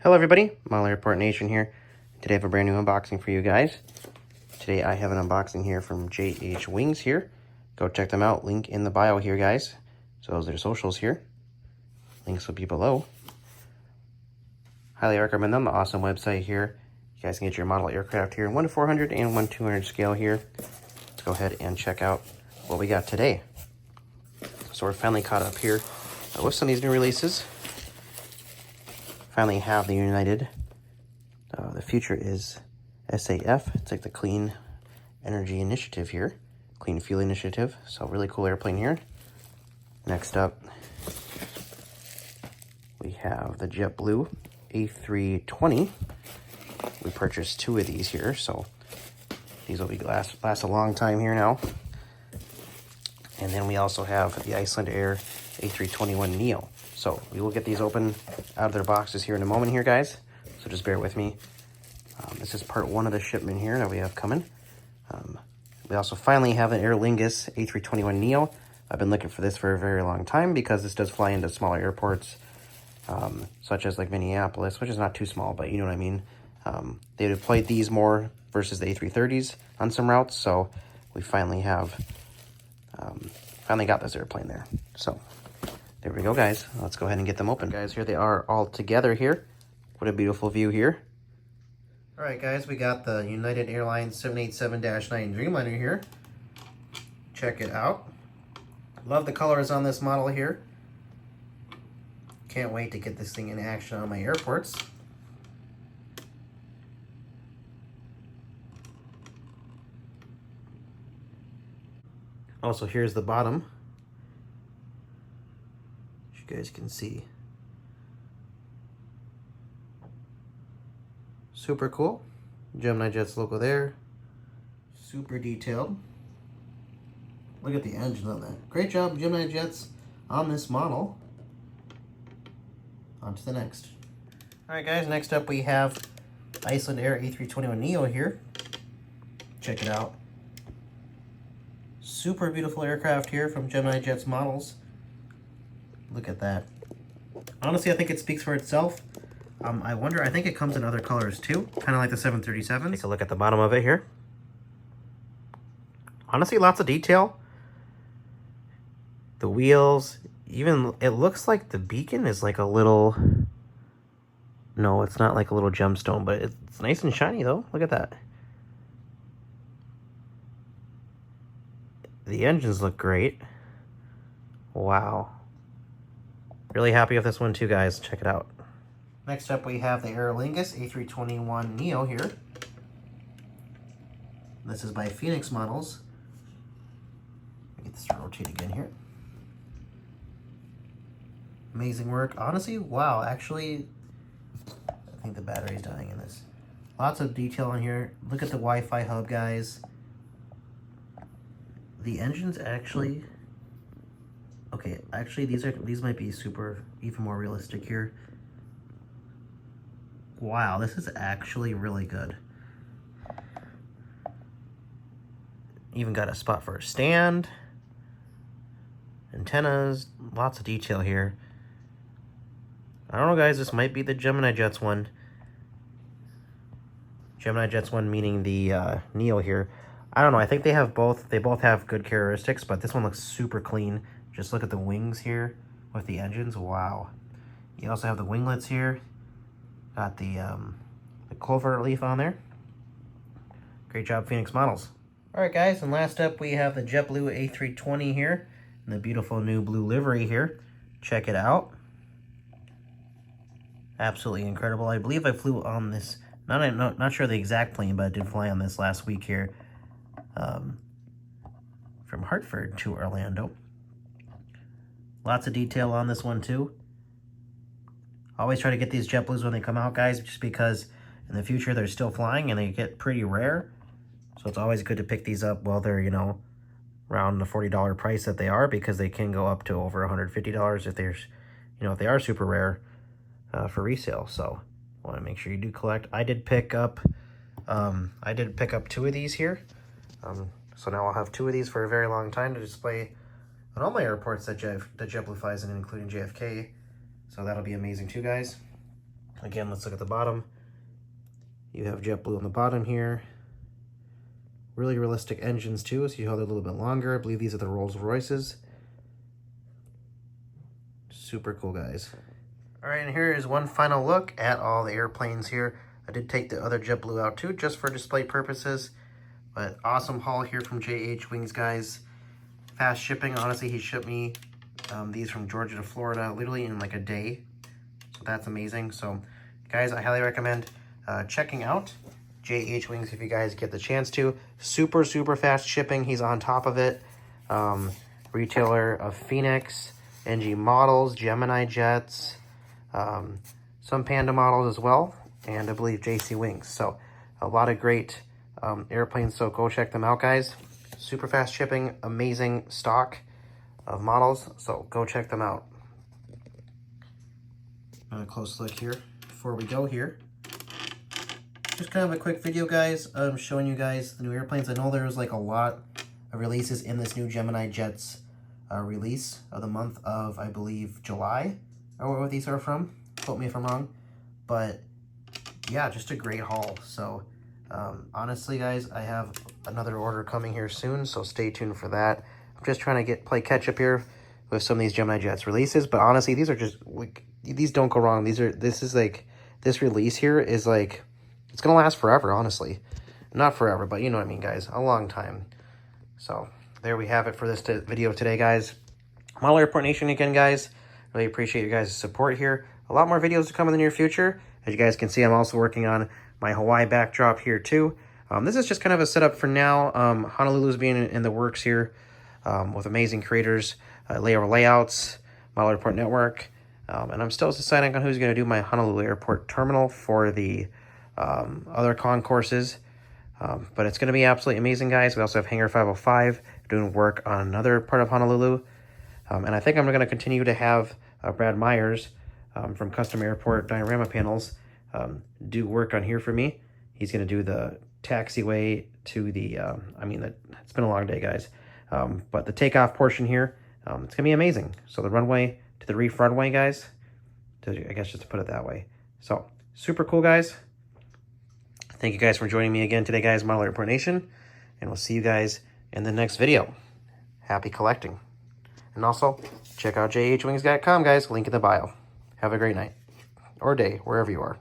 Hello everybody, Mall Airport Nation here. Today I have a brand new unboxing for you guys. Today I have an unboxing here from JH Wings here. Go check them out, link in the bio here guys. So those are their socials here. Links will be below. Highly recommend them, awesome website here. You guys can get your model aircraft here in 1 to 400 and 1 to 200 scale here. Let's go ahead and check out what we got today. So we're finally caught up here with some of these new releases. Finally have the United. The future is SAF. It's like the Clean Energy Initiative here. Clean Fuel Initiative. So really cool airplane here. Next up, we have the JetBlue A320. We purchased 2 of these here, so these will be last a long time here now. And then we also have the Icelandair A321neo. So we will get these open out of their boxes here in a moment here, guys. So just bear with me. This is part 1 of the shipment here that we have coming. We also finally have an Aer Lingus A321neo. I've been looking for this for a very long time because this does fly into smaller airports, such as like Minneapolis, which is not too small, but you know what I mean. They deployed these more versus the A330s on some routes, so we finally have got this airplane there. So there we go, guys. Let's go ahead and get them open. Guys, here they are all together here. What a beautiful view here. All right, guys, we got the United Airlines 787-9 Dreamliner here. Check it out. Love the colors on this model here. Can't wait to get this thing in action on my airports. Also, here's the bottom. As you guys can see. Super cool. Gemini Jets logo there. Super detailed. Look at the engine on that. Great job, Gemini Jets, on this model. On to the next. Alright guys, next up we have Icelandair A321neo here. Check it out. Super beautiful aircraft here from Gemini Jets models. Look at that. Honestly, I think it speaks for itself. I think it comes in other colors too, kind of like the 737. Take a look at the bottom of it here. Honestly, lots of detail. The wheels, even, it looks like the beacon is like a little, no, it's not like a little gemstone, but it's nice and shiny though. Look at that. The engines look great. Wow. Really happy with this one too, guys. Check it out. Next up, we have the Aer Lingus A321neo here. This is by Phoenix Models. Let me get this to rotate again here. Amazing work. Honestly, wow. Actually, I think the battery's dying in this. Lots of detail on here. Look at the Wi-Fi hub, guys. The engine's actually... Okay, actually, these might be even more realistic here. Wow, this is actually really good. Even got a spot for a stand. Antennas, lots of detail here. I don't know, guys, this might be the Gemini Jets one. Gemini Jets one meaning the Neo here. I don't know, I think they both have good characteristics, but this one looks super clean. Just look at the wings here with the engines. Wow. You also have the winglets here. Got the clover leaf on there. Great job, Phoenix Models. All right, guys, and last up we have the JetBlue A320 here in the beautiful new blue livery here. Check it out. Absolutely incredible. I believe I flew on this, not sure the exact plane, but I did fly on this last week here from Hartford to Orlando. Lots of detail on this one too. Always try to get these JetBlues when they come out, guys, just because in the future they're still flying and they get pretty rare. So it's always good to pick these up while they're, you know, around the $40 price that they are, because they can go up to over $150 if there's, you know, if they are super rare for resale. So want to make sure you do collect. I did pick up 2 of these here. So now I'll have 2 of these for a very long time to display on all my airports that JetBlue flies in, including JFK. So that'll be amazing too, guys. Again, let's look at the bottom. You have JetBlue on the bottom here. Really realistic engines too. See how they're a little bit longer. I believe these are the Rolls Royces. Super cool, guys. All right, and here is one final look at all the airplanes here. I did take the other JetBlue out too, just for display purposes. But awesome haul here from JH Wings, guys. Fast shipping. Honestly, he shipped me these from Georgia to Florida literally in like a day. So that's amazing. So guys, I highly recommend checking out JH Wings if you guys get the chance to. Super, super fast shipping. He's on top of it. Retailer of Phoenix, NG models, Gemini jets, some Panda models as well, and I believe JC Wings. So a lot of great airplanes, so go check them out, guys. Super fast shipping, amazing stock of models, so go check them out. A close look here before we go here. Just kind of a quick video, guys, showing you guys the new airplanes. I know there's like a lot of releases in this new Gemini Jets release of the month of, I believe, July, or where these are from. Quote me if I'm wrong. But yeah, just a great haul. So honestly, guys, I have another order coming here soon, so stay tuned for that. I'm just trying to play catch up here with some of these Gemini Jets releases, but honestly, these are just like, these don't go wrong. This release here is like, it's gonna last forever, honestly. Not forever, but you know what I mean, guys, a long time. So there we have it for this video today, guys. Model Airport Nation again, guys. Really appreciate you guys' support here. A lot more videos to come in the near future. As you guys can see, I'm also working on my Hawaii backdrop here too. This is just kind of a setup for now. Honolulu's being in the works here with amazing creators, layouts, Model Airport Network. And I'm still deciding on who's going to do my Honolulu Airport terminal for the other concourses. But it's going to be absolutely amazing, guys. We also have Hangar 505 doing work on another part of Honolulu. And I think I'm going to continue to have Brad Myers from Custom Airport Diorama Panels do work on here for me. He's going to do the taxiway to the, it's been a long day, guys. But the takeoff portion here, it's going to be amazing. So the runway to the reef runway, guys, I guess just to put it that way. So super cool, guys. Thank you guys for joining me again today, guys, Model Airport Nation. And we'll see you guys in the next video. Happy collecting. And also, check out jhwings.com, guys. Link in the bio. Have a great night or day, wherever you are.